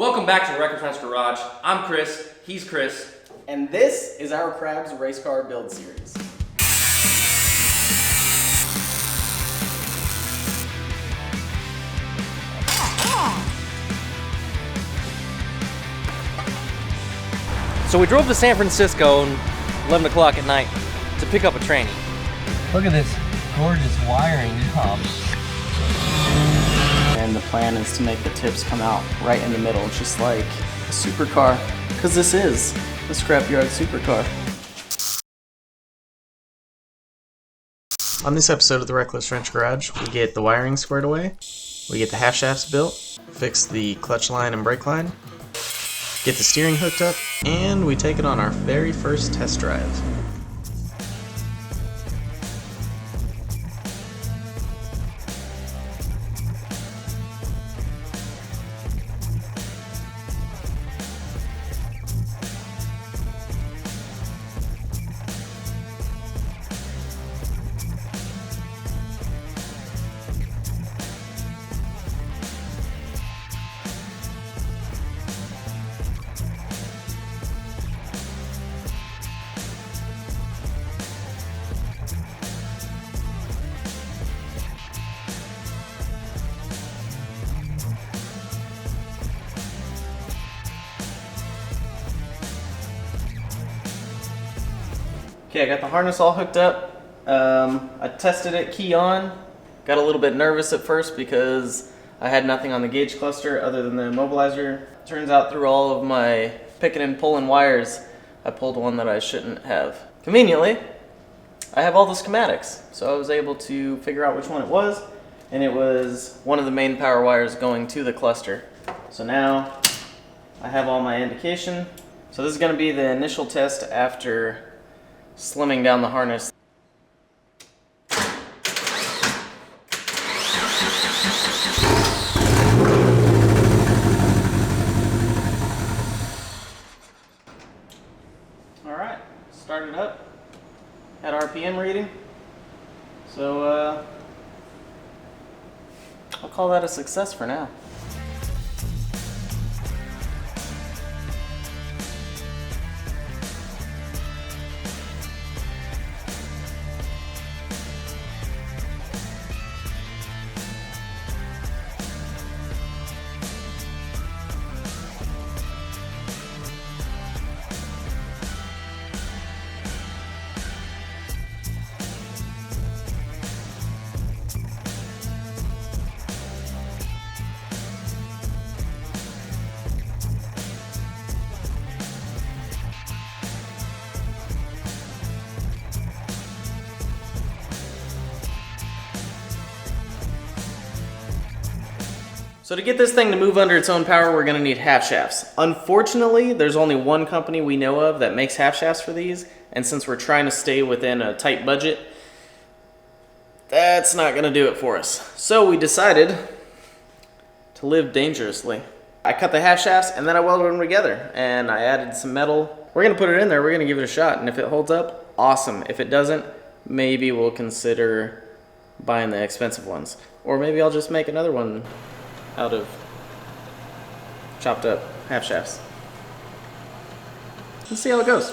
Welcome back to RecklessWrenchGarage. I'm Chris, he's Chris. And this is our CRABS race car build series. So we drove to San Francisco at 11 o'clock at night to pick up a tranny. Look at this gorgeous wiring job. And the plan is to make the tips come out right in the middle, just like a supercar, because this is the Scrapyard Supercar. On this episode of the Reckless Wrench Garage, we get the wiring squared away, we get the half shafts built, fix the clutch line and brake line, get the steering hooked up, and we take it on our very first test drive. Okay, I got the harness all hooked up. I tested it key on. Got a little bit nervous at first because I had nothing on the gauge cluster other than the immobilizer. Turns out through all of my picking and pulling wires, I pulled one that I shouldn't have. Conveniently, I have all the schematics, so I was able to figure out which one it was, and it was one of the main power wires going to the cluster. So now I have all my indication. So this is going to be the initial test after slimming down the harness. Alright, started up, had RPM reading, so I'll call that a success for now. So to get this thing to move under its own power, we're going to need half shafts. Unfortunately, there's only one company we know of that makes half shafts for these, and since we're trying to stay within a tight budget, that's not going to do it for us. So we decided to live dangerously. I cut the half shafts and then I welded them together, and I added some metal. We're going to put it in there, we're going to give it a shot, and if it holds up, awesome. If it doesn't, maybe we'll consider buying the expensive ones. Or maybe I'll just make another one out of chopped up half shafts. Let's see how it goes.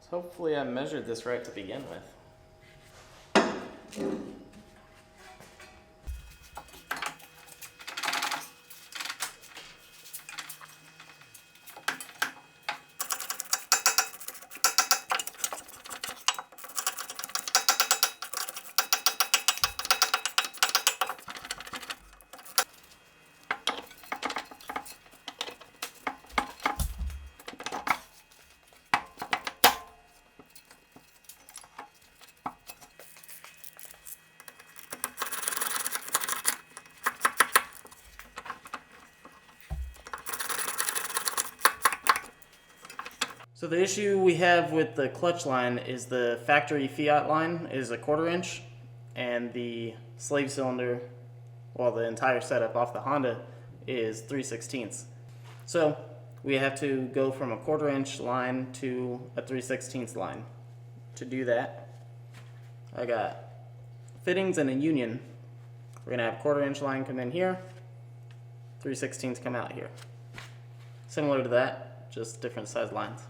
So hopefully I measured this right to begin with. So the issue we have with the clutch line is the factory Fiat line is a 1/4 inch, and the slave cylinder, well, the entire setup off the Honda is 3/16. So we have to go from a 1/4 inch line to a 3/16 line. To do that, I got fittings and a union. We're gonna have 1/4 inch line come in here, 3/16 come out here. Similar to that, just different size lines.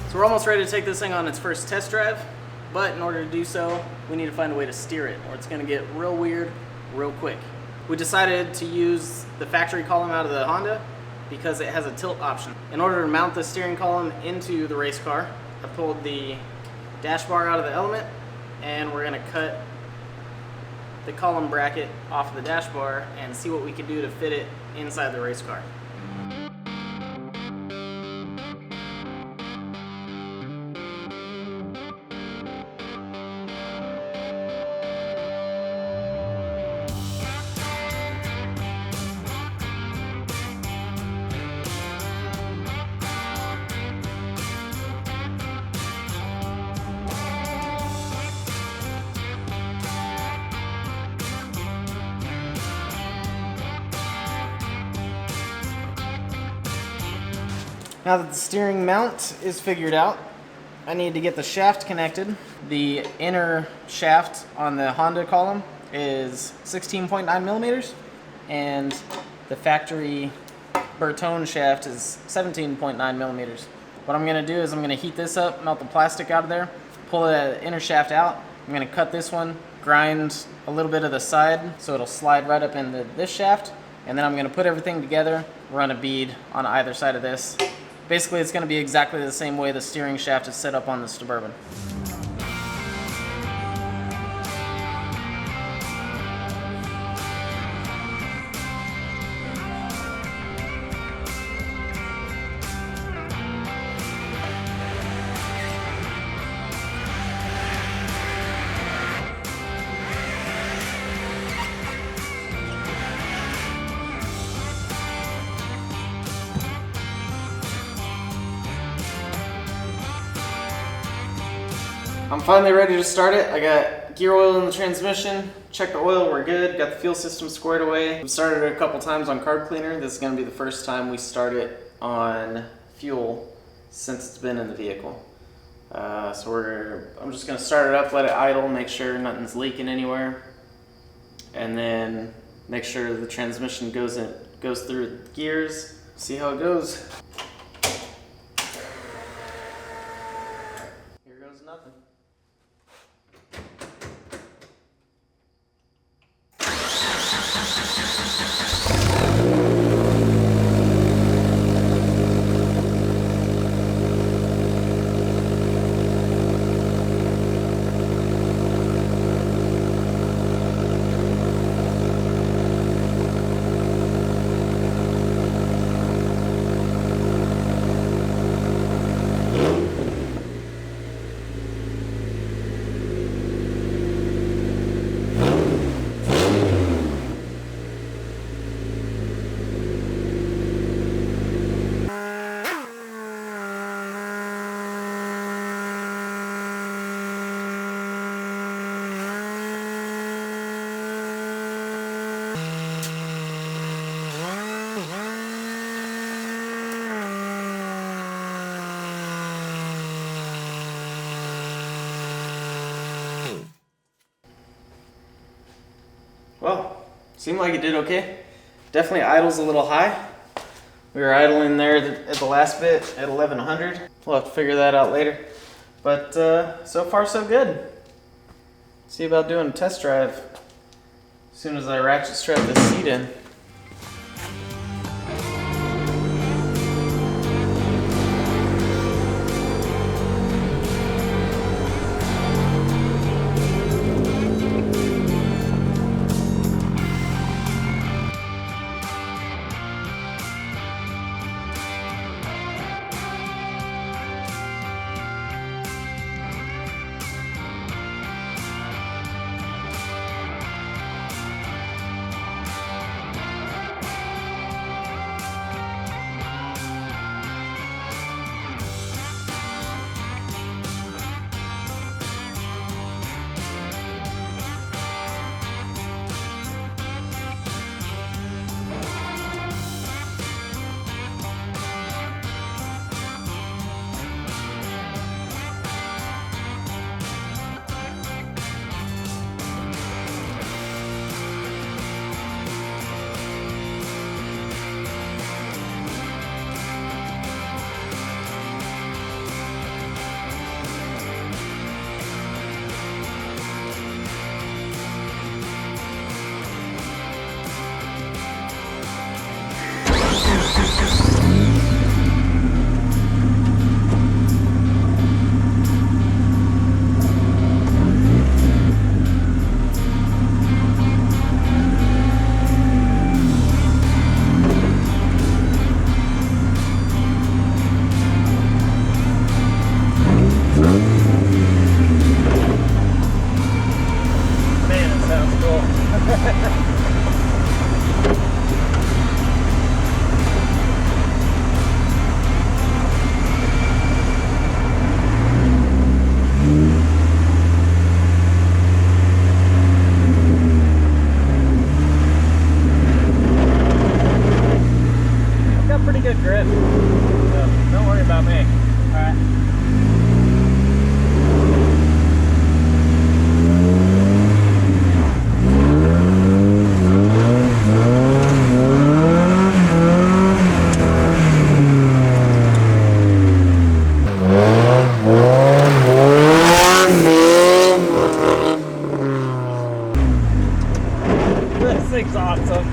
So we're almost ready to take this thing on its first test drive, but in order to do so, we need to find a way to steer it, or it's gonna get real weird real quick. We decided to use the factory column out of the Honda because it has a tilt option. In order to mount the steering column into the race car, I pulled the dash bar out of the Element, and we're gonna cut the column bracket off of the dash bar and see what we can do to fit it inside the race car. Now that the steering mount is figured out, I need to get the shaft connected. The inner shaft on the Honda column is 16.9 millimeters, and the factory Bertone shaft is 17.9 millimeters. What I'm gonna do is I'm gonna heat this up, melt the plastic out of there, pull the inner shaft out. I'm gonna cut this one, grind a little bit of the side so it'll slide right up into this shaft, and then I'm gonna put everything together, run a bead on either side of this. Basically, it's going to be exactly the same way the steering shaft is set up on the Suburban. I'm finally ready to start it. I got gear oil in the transmission, checked the oil, we're good, got the fuel system squared away. We've started it a couple times on carb cleaner. This is gonna be the first time we start it on fuel since it's been in the vehicle. I'm just gonna start it up, let it idle, make sure nothing's leaking anywhere, and then make sure the transmission goes through the gears, see how it goes. Here goes nothing. Well, seemed like it did okay. Definitely idles a little high. We were idling there at the last bit at 1100. We'll have to figure that out later. But so far so good. See about doing a test drive as soon as I ratchet strap this seat in. Good grip, so don't worry about me. All right. This thing's awesome.